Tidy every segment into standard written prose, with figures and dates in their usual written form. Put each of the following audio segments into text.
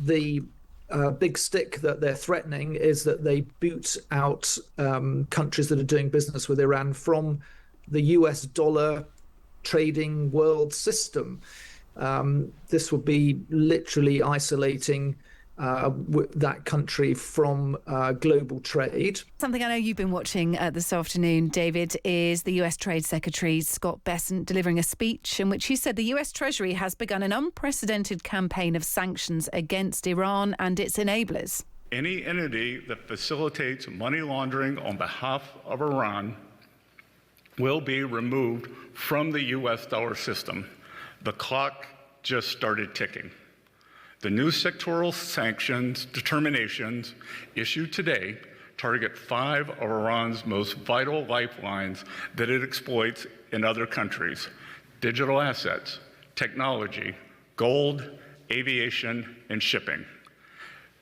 the big stick that they're threatening is that they boot out countries that are doing business with Iran from the US dollar trading world system. This would be literally isolating that country from global trade. Something I know you've been watching this afternoon, David, is the US Trade Secretary Scott Bessent delivering a speech in which he said the US Treasury has begun an unprecedented campaign of sanctions against Iran and its enablers. Any entity that facilitates money laundering on behalf of Iran will be removed from the US dollar system. The clock just started ticking. The new sectoral sanctions determinations issued today target 5 of Iran's most vital lifelines that it exploits in other countries: digital assets, technology, gold, aviation, and shipping.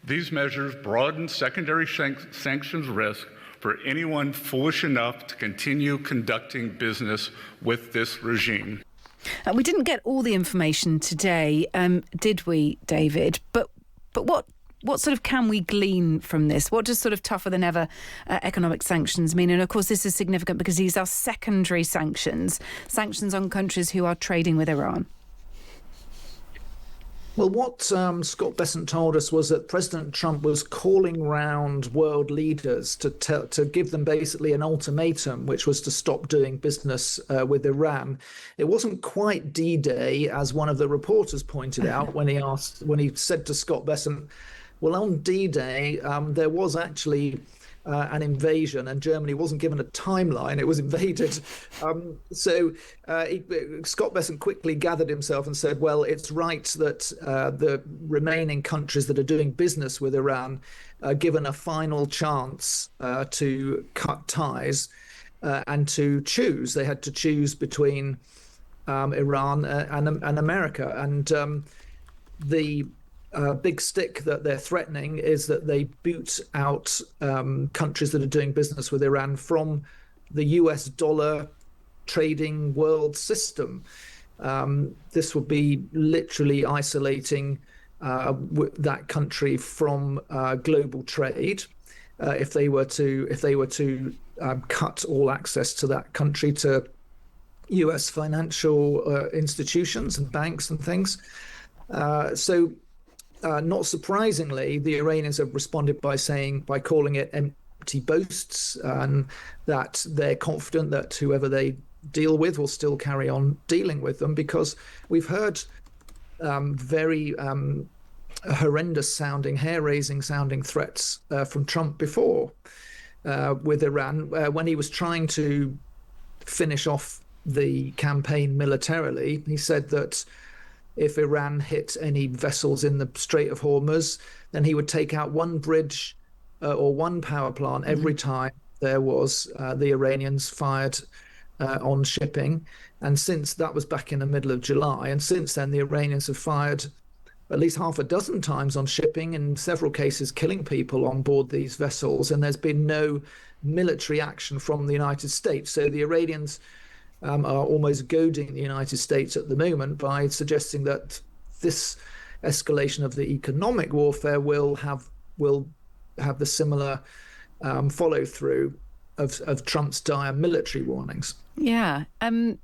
These measures broaden secondary sanctions risk for anyone foolish enough to continue conducting business with this regime. We didn't get all the information today, did we, David? But what sort of can we glean from this? What does sort of tougher than ever economic sanctions mean? And of course, this is significant because these are secondary sanctions on countries who are trading with Iran. Well, what Scott Bessent told us was that President Trump was calling round world leaders to give them basically an ultimatum, which was to stop doing business with Iran. It wasn't quite D-Day, as one of the reporters pointed out when he said to Scott Bessent, well, on D-Day, there was actually an invasion, and Germany wasn't given a timeline. It was invaded. So Scott Bessent quickly gathered himself and said, well, it's right that the remaining countries that are doing business with Iran are given a final chance to cut ties and to choose. They had to choose between Iran and America. And the big stick that they're threatening is that they boot out countries that are doing business with Iran from the US dollar trading world system. This would be literally isolating that country from global trade if they were to cut all access to that country to US financial institutions and banks and things. Not surprisingly, the Iranians have responded by calling it empty boasts, and that they're confident that whoever they deal with will still carry on dealing with them, because we've heard very horrendous sounding, hair-raising sounding threats from Trump before with Iran when he was trying to finish off the campaign militarily. He said that if Iran hit any vessels in the Strait of Hormuz, then he would take out one bridge or one power plant every time there was the Iranians fired on shipping. And since that was back in the middle of July, and since then the Iranians have fired at least half a dozen times on shipping, in several cases killing people on board these vessels, and there's been no military action from the United States. So the Iranians are almost goading the United States at the moment by suggesting that this escalation of the economic warfare will have the similar follow through of Trump's dire military warnings. Yeah. Do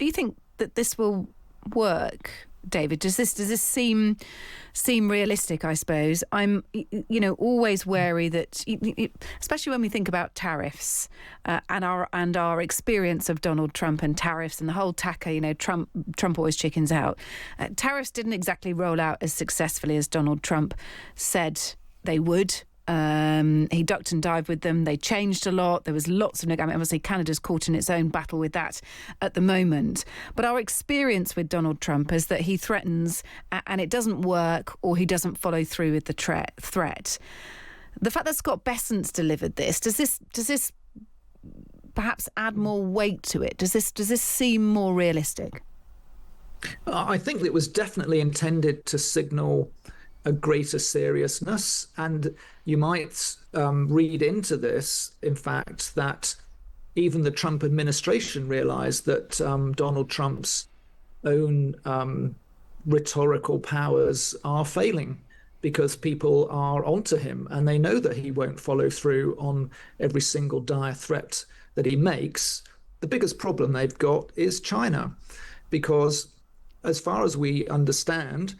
you think that this will work, David? Does this seem realistic? I suppose I'm, always wary that, especially when we think about tariffs and our experience of Donald Trump and tariffs and the whole TACA. Trump always chickens out. Tariffs didn't exactly roll out as successfully as Donald Trump said they would. He ducked and dived with them. They changed a lot. There was lots of obviously Canada's caught in its own battle with that at the moment. But our experience with Donald Trump is that he threatens and it doesn't work, or he doesn't follow through with the threat. The fact that Scott Bessent's delivered this, does this perhaps add more weight to it? Does this seem more realistic? I think it was definitely intended to signal a greater seriousness, and you might read into this, in fact, that even the Trump administration realized that Donald Trump's own rhetorical powers are failing because people are onto him and they know that he won't follow through on every single dire threat that he makes. The biggest problem they've got is China, because as far as we understand,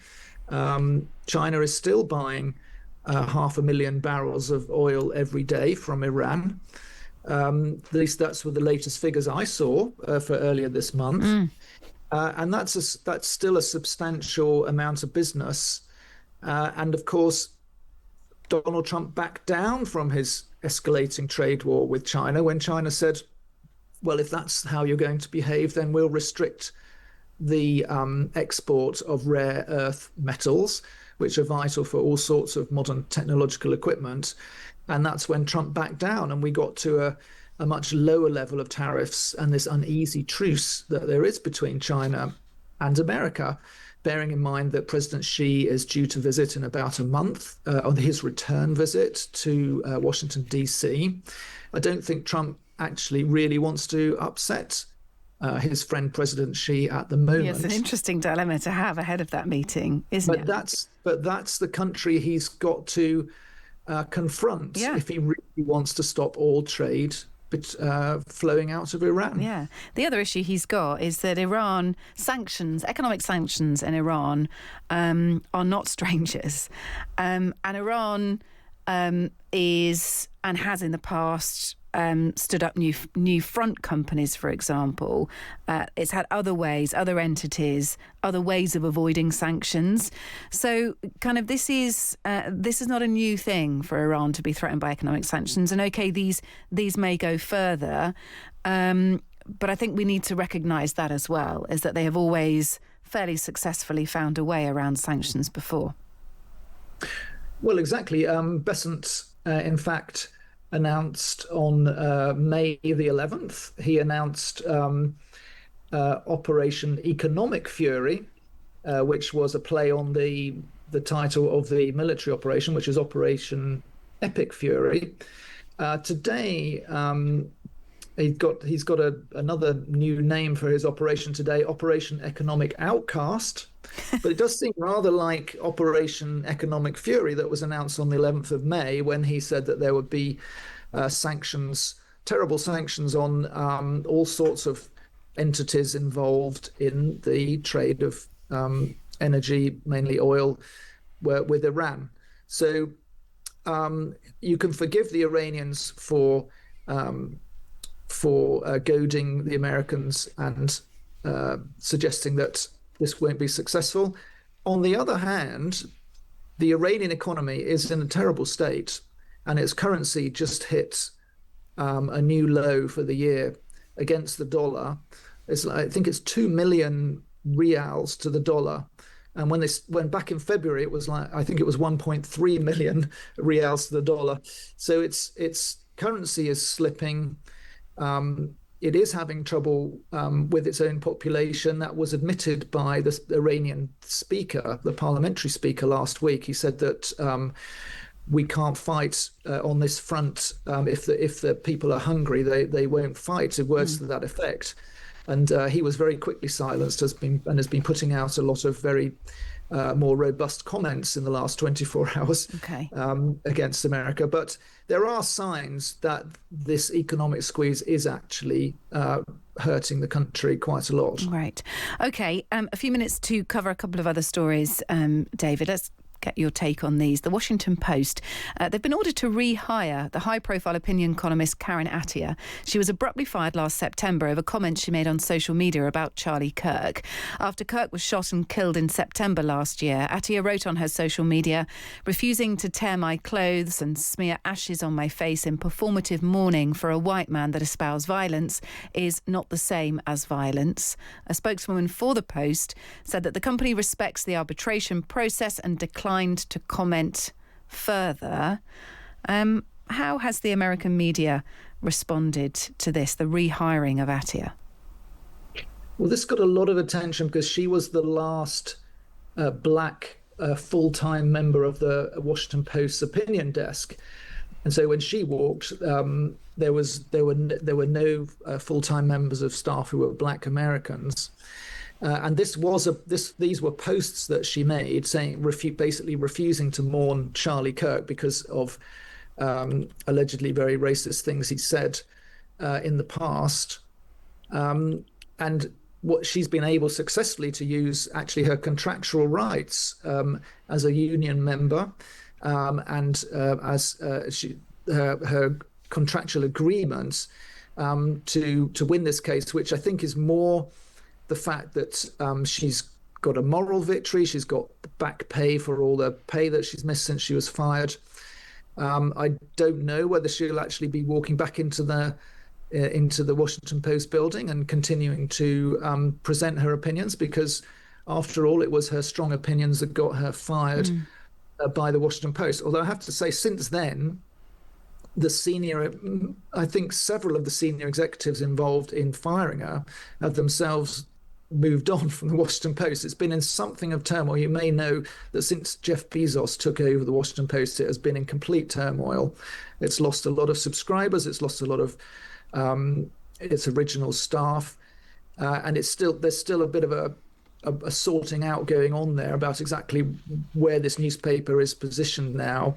China is still buying 500,000 barrels of oil every day from Iran. At least that's what the latest figures I saw for earlier this month. And that's still a substantial amount of business. And of course, Donald Trump backed down from his escalating trade war with China when China said, well, if that's how you're going to behave, then we'll restrict the export of rare earth metals, which are vital for all sorts of modern technological equipment. And that's when Trump backed down and we got to a much lower level of tariffs and this uneasy truce that there is between China and America, bearing in mind that President Xi is due to visit in about a month on his return visit to Washington, D.C. I don't think Trump actually really wants to upset his friend President Xi at the moment. Yes, an interesting dilemma to have ahead of that meeting, isn't it? But that's the country he's got to confront if he really wants to stop all trade flowing out of Iran. Yeah. The other issue he's got is that Iran sanctions, economic sanctions in Iran are not strangers. And Iran is and has in the past stood up new front companies, for example. It's had other ways, other entities, other ways of avoiding sanctions. So kind of this is not a new thing for Iran to be threatened by economic sanctions. And okay, these may go further, but I think we need to recognise that as well, is that they have always fairly successfully found a way around sanctions before. Well, exactly. Besant, in fact, announced on May the 11th, he announced Operation Economic Fury, which was a play on the title of the military operation, which is Operation Epic Fury. Today, he's got another new name for his operation today, Operation Economic Outcast. But it does seem rather like Operation Economic Fury that was announced on the 11th of May when he said that there would be sanctions, terrible sanctions on all sorts of entities involved in the trade of energy, mainly oil, with Iran. So you can forgive the Iranians for goading the Americans and suggesting that this won't be successful. On the other hand, the Iranian economy is in a terrible state, and its currency just hit a new low for the year against the dollar. I think it's 2 million rials to the dollar. And when back in February, it was I think it was 1.3 million rials to the dollar. So its currency is slipping. It is having trouble with its own population. That was admitted by the Iranian speaker, the parliamentary speaker last week. He said that we can't fight on this front. If the people are hungry, they won't fight. Words to that effect. And he was very quickly silenced, has been putting out a lot of very more robust comments in the last 24 hours against America. But there are signs that this economic squeeze is actually hurting the country quite a lot. Right. Okay. A few minutes to cover a couple of other stories, David. Let's get your take on these. The Washington Post, they've been ordered to rehire the high-profile opinion columnist Karen Attiah. She was abruptly fired last September over comments she made on social media about Charlie Kirk. After Kirk was shot and killed in September last year, Attiah wrote on her social media, "Refusing to tear my clothes and smear ashes on my face in performative mourning for a white man that espoused violence is not the same as violence." A spokeswoman for the Post said that the company respects the arbitration process and declined to comment further. How has the American media responded to this, the rehiring of Attiah? Well, this got a lot of attention because she was the last black full-time member of the Washington Post's opinion desk. And so when she walked, there were no full-time members of staff who were black Americans. And these were posts that she made saying basically refusing to mourn Charlie Kirk because of allegedly very racist things he said in the past. And what she's been able successfully to use actually her contractual rights as a union member and as her contractual agreements to win this case, which I think is more the fact that she's got a moral victory. She's got back pay for all the pay that she's missed since she was fired. I don't know whether she'll actually be walking back into the Washington Post building and continuing to present her opinions, because after all, it was her strong opinions that got her fired by the Washington Post. Although I have to say, since then, I think several of the senior executives involved in firing her have themselves moved on from the Washington Post. It's been in something of turmoil. You may know that since Jeff Bezos took over the Washington Post, it has been in complete turmoil. It's lost a lot of subscribers. It's lost a lot of its original staff, and there's still a bit of a sorting out going on there about exactly where this newspaper is positioned now,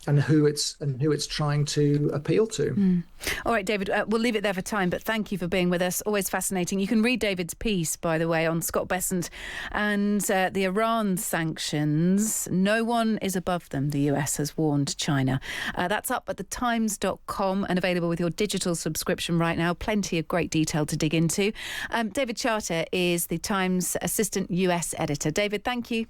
and who it's trying to appeal to. All right, David, we'll leave it there for time, but thank you for being with us. Always fascinating. You can read David's piece, by the way, on Scott Bessent and the Iran sanctions. No one is above them, the US has warned China. That's up at thetimes.com and available with your digital subscription right now. Plenty of great detail to dig into. David Charter is the Times Assistant US Editor. David, thank you.